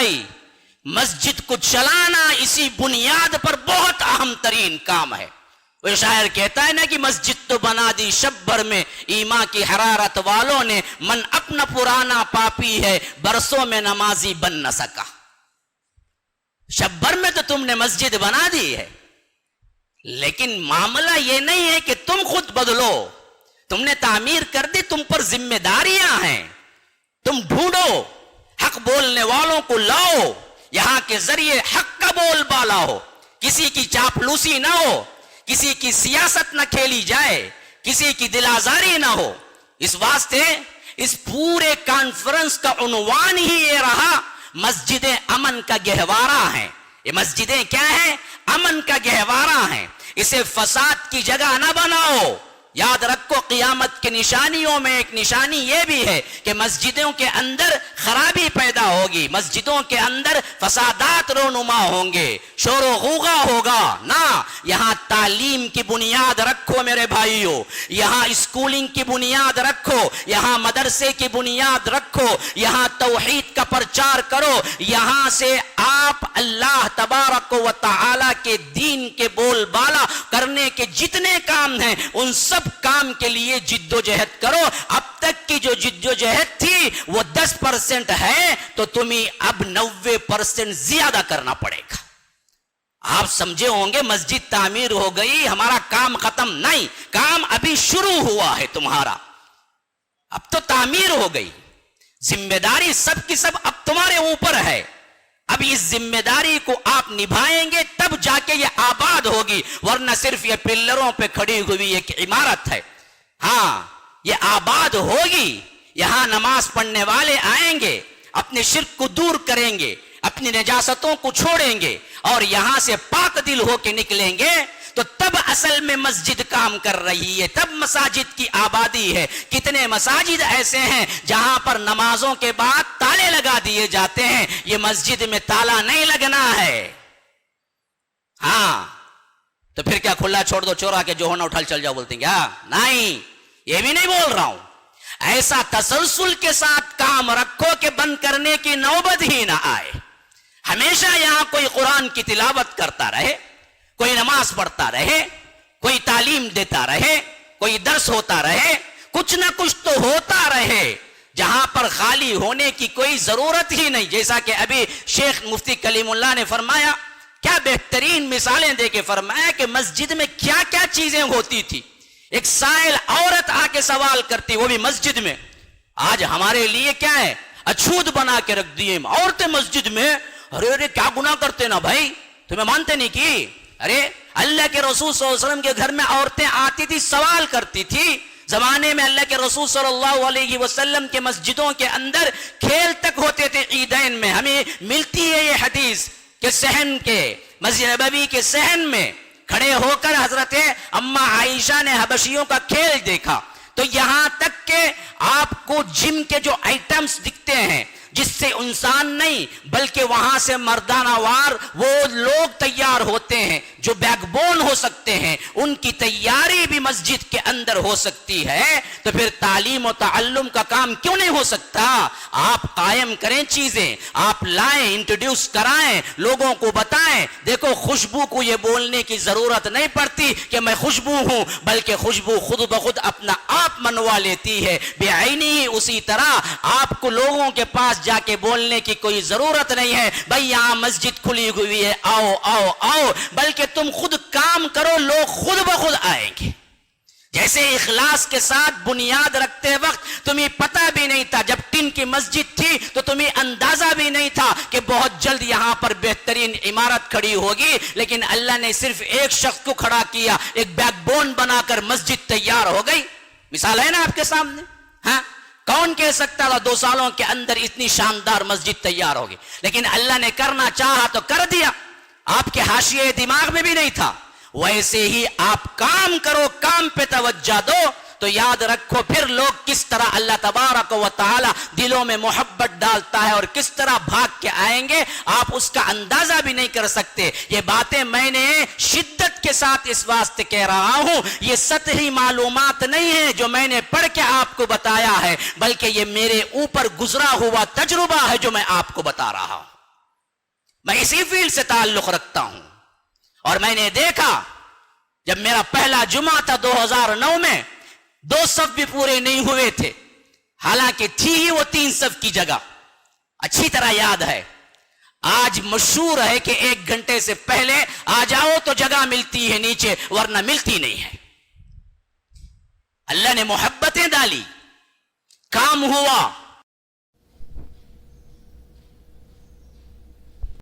بھائی مسجد کو چلانا اسی بنیاد پر بہت اہم ترین کام ہے. وہ شاعر کہتا ہے نا کہ مسجد تو بنا دی شب بھر میں ایمان کی حرارت والوں نے، من اپنا پرانا پاپی ہے برسوں میں نمازی بن نہ سکا. شب بھر میں تو تم نے مسجد بنا دی ہے، لیکن معاملہ یہ نہیں ہے کہ تم خود بدلو. تم نے تعمیر کر دی، تم پر ذمہ داریاں ہیں. تم ڈھونڈو، حق بولنے والوں کو لاؤ، یہاں کے ذریعے حق کا بول بالا ہو، کسی کی چاپلوسی نہ ہو، کسی کی سیاست نہ کھیلی جائے، کسی کی دل آزاری نہ ہو. اس واسطے اس پورے کانفرنس کا عنوان ہی یہ رہا، مسجدیں امن کا گہوارہ ہیں. یہ مسجدیں کیا ہیں؟ امن کا گہوارہ ہیں. اسے فساد کی جگہ نہ بناؤ. یاد رکھو قیامت کی نشانیوں میں ایک نشانی یہ بھی ہے کہ مسجدوں کے اندر خرابی پیدا ہوگی، مسجدوں کے اندر فسادات رونما ہوں گے، شور و غوغا ہوگا. نہ، یہاں تعلیم کی بنیاد رکھو میرے بھائیوں، یہاں اسکولنگ کی بنیاد رکھو، یہاں مدرسے کی بنیاد رکھو، یہاں توحید کا پرچار کرو. یہاں سے آپ اللہ تبارک و تعالی کے دین کے بول بالا کرنے کے جتنے کام ہیں ان سب کام کے لیے جد و جہد کرو. اب تک کی جو جد و جہد تھی وہ 10% ہے تو تمہیں اب 90% زیادہ کرنا پڑے گا. آپ سمجھے ہوں گے مسجد تعمیر ہو گئی، ہمارا کام ختم. نہیں، کام ابھی شروع ہوا ہے تمہارا. اب تو تعمیر ہو گئی. ذمہ داری سب کی سب اب تمہارے اوپر ہے. اب اس ذمہ داری کو آپ نبھائیں گے تب جا کے یہ آباد ہوگی، ورنہ صرف یہ پلروں پہ کھڑی ہوئی ایک عمارت ہے. ہاں، یہ آباد ہوگی. یہاں نماز پڑھنے والے آئیں گے، اپنے شرک کو دور کریں گے، اپنی نجاستوں کو چھوڑیں گے اور یہاں سے پاک دل ہو کے نکلیں گے، تو تب اصل میں مسجد کام کر رہی ہے، تب مساجد کی آبادی ہے. کتنے مساجد ایسے ہیں جہاں پر نمازوں کے بعد تالے لگا دیے جاتے ہیں. یہ مسجد میں تالا نہیں لگنا ہے. ہاں، تو پھر کیا کھلا چھوڑ دو، چورا کے جو ہونا اٹھل چل جاؤ بولتے ہیں کیا؟ نہیں، یہ بھی نہیں بول رہا ہوں. ایسا تسلسل کے ساتھ کام رکھو کہ بند کرنے کی نوبت ہی نہ آئے. ہمیشہ یہاں کوئی قرآن کی تلاوت کرتا رہے، کوئی نماز پڑھتا رہے، کوئی تعلیم دیتا رہے، کوئی درس ہوتا رہے، کچھ نہ کچھ تو ہوتا رہے. جہاں پر خالی ہونے کی کوئی ضرورت ہی نہیں. جیسا کہ ابھی شیخ مفتی کلیم اللہ نے فرمایا، کیا بہترین مثالیں دے کے فرمایا کہ مسجد میں کیا کیا چیزیں ہوتی تھی. ایک سائل عورت آ کے سوال کرتی، وہ بھی مسجد میں. آج ہمارے لیے کیا ہے، اچھوت بنا کے رکھ دیے عورتیں مسجد میں. ارے کیا گناہ کرتے نا بھائی، تمہیں مانتے نہیں کی؟ ارے اللہ کے رسول صلی اللہ علیہ وسلم کے گھر میں عورتیں آتی تھی، سوال کرتی تھی. زمانے میں اللہ کے رسول صلی اللہ علیہ وسلم کے مسجدوں کے اندر کھیل تک ہوتے تھے. عیدین میں ہمیں ملتی ہے یہ حدیث کہ صحن کے مسجد نبوی کے صحن میں کھڑے ہو کر حضرت اما عائشہ نے حبشیوں کا کھیل دیکھا. تو یہاں تک کہ آپ کو جم کے جو آئٹمز دکھتے ہیں جس سے انسان نہیں بلکہ وہاں سے مردانہ وار وہ لوگ تیار ہوتے ہیں جو بیک بون ہو سکتے ہیں، ان کی تیاری بھی مسجد کے اندر ہو سکتی ہے. تو پھر تعلیم و تعلم کا کام کیوں نہیں ہو سکتا؟ آپ قائم کریں چیزیں، آپ لائیں، انٹروڈیوس کرائیں، لوگوں کو بتائیں. دیکھو خوشبو کو یہ بولنے کی ضرورت نہیں پڑتی کہ میں خوشبو ہوں، بلکہ خوشبو خود بخود اپنا آپ منوا لیتی ہے بعینی. اسی طرح آپ کو لوگوں کے پاس جا کے بولنے کی کوئی ضرورت نہیں ہے بھائی یہاں مسجد کھلی ہوئی ہے، آؤ آؤ آؤ، بلکہ تم خود کام کرو، لوگ خود بخود آئیں گے. جیسے اخلاص کے ساتھ بنیاد رکھتے وقت تمہیں پتہ بھی نہیں تھا، جب ٹن کی مسجد تھی تو تمہیں اندازہ بھی نہیں تھا کہ بہت جلد یہاں پر بہترین عمارت کھڑی ہوگی، لیکن اللہ نے صرف ایک شخص کو کھڑا کیا، ایک بیک بون بنا کر مسجد تیار ہو گئی. مثال ہے نا آپ کے سامنے. ہاں، کون کہہ سکتا تھا 2 سالوں کے اندر اتنی شاندار مسجد تیار ہوگی؟ لیکن اللہ نے کرنا چاہا تو کر دیا. آپ کے حاشیے دماغ میں بھی نہیں تھا. ویسے ہی آپ کام کرو، کام پہ توجہ دو تو یاد رکھو پھر لوگ کس طرح اللہ تبارک و تعالی دلوں میں محبت ڈالتا ہے اور کس طرح بھاگ کے آئیں گے آپ اس کا اندازہ بھی نہیں کر سکتے. یہ باتیں میں نے شدت کے ساتھ اس واسطے کہہ رہا ہوں، یہ سطحی معلومات نہیں ہے جو میں نے پڑھ کے آپ کو بتایا ہے، بلکہ یہ میرے اوپر گزرا ہوا تجربہ ہے جو میں آپ کو بتا رہا ہوں. میں اسی فیلڈ سے تعلق رکھتا ہوں، اور میں نے دیکھا جب میرا پہلا جمعہ تھا 2009 میں، 2 صف بھی پورے نہیں ہوئے تھے، حالانکہ تھی ہی وہ 3 صف کی جگہ، اچھی طرح یاد ہے۔ آج مشہور ہے کہ 1 گھنٹے سے پہلے آ جاؤ تو جگہ ملتی ہے نیچے، ورنہ ملتی نہیں ہے۔ اللہ نے محبتیں ڈالی، کام ہوا،